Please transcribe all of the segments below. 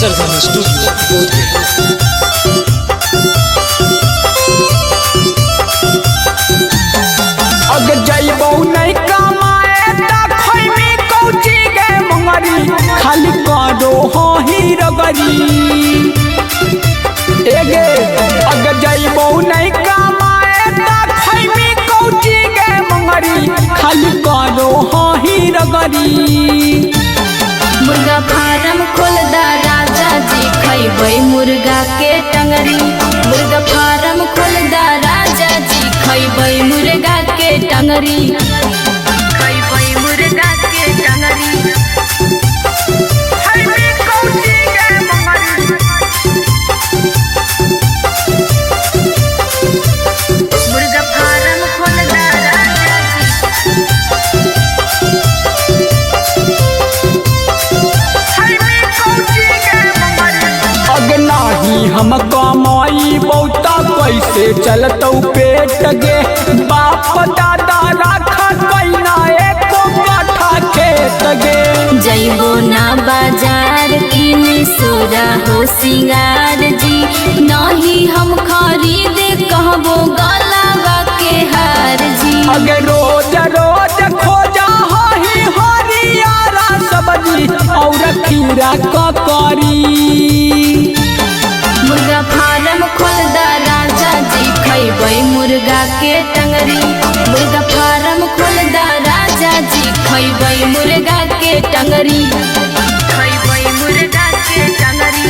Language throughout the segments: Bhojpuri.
सरगम स्टूडियो बोधगया। अगर जइबो नहीं कमाए त खइमी कौची गे मंगरी खाली करो हो ही रगरी एगे। अगर जइबो नहीं कमाए त खइमी कौची गे मंगरी खाली करो हो ही रगरी। मुर्गा फार्म खोल दा राजा जी खइबै मुर्गा के टंगरी। मुर्गा फार्म खोल दा राजा जी खइबै मुर्गा के टंगरी। खइबै मुर्गा के टंगरी। खइमी कौची गे मंगरी मुर्गा फार्म खोल दा राजा जी खइमी कौची गे मंगरी। अगर नाही हम कमाई बहुत कैसे चलतौ पेट गे। बाप दादा राखा कैना एको काठा खेत गे। जइबो ना बाजार किने सोरा हो सिंगार जी। नहीं हम खरीदे कहबो गलावा के हार जी। अगर रोज रोज खोजा ही हरियारा सब्जी और खीरा ककरी। मुर्गा फार्म खोल दा राजा जी खइबै मुर्गा के टंगरी। मुर्गा फार्म खोल दा राजा जी खइबै मुर्गा के टंगरी। खइबै मुर्गा के टंगरी।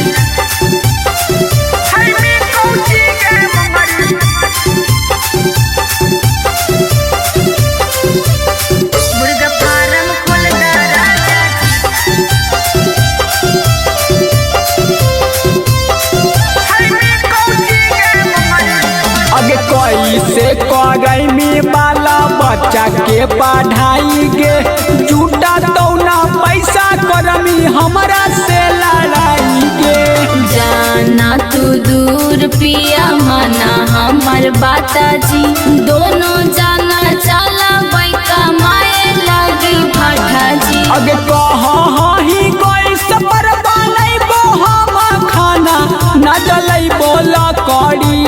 खइमी कौची गे मंगरी मुर्गा फार्म खोल दा राजा खइमी कौची गे मंगरी। अगे कैसे करैमी बाला बच्चा के पढ़ाई गे। झूठा तौना पैसा करमी हमरा से लड़ाई गे। जाना तू दूर पिया माना हमार बाता जी। दोनों जाना चला बैका माए लगी भाटा जी। अगे कहाँ ही कोई सफर बनैबो हम खाना न जलैबो लकड़ी।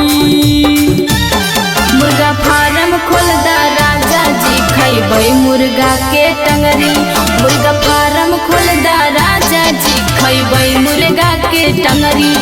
मुर्गा फार्म खोल दा राजा जी खइबै मुर्गा के टंगरी। मुर्गा फार्म खोल दा राजा जी खइबै मुर्गा के टंगरी।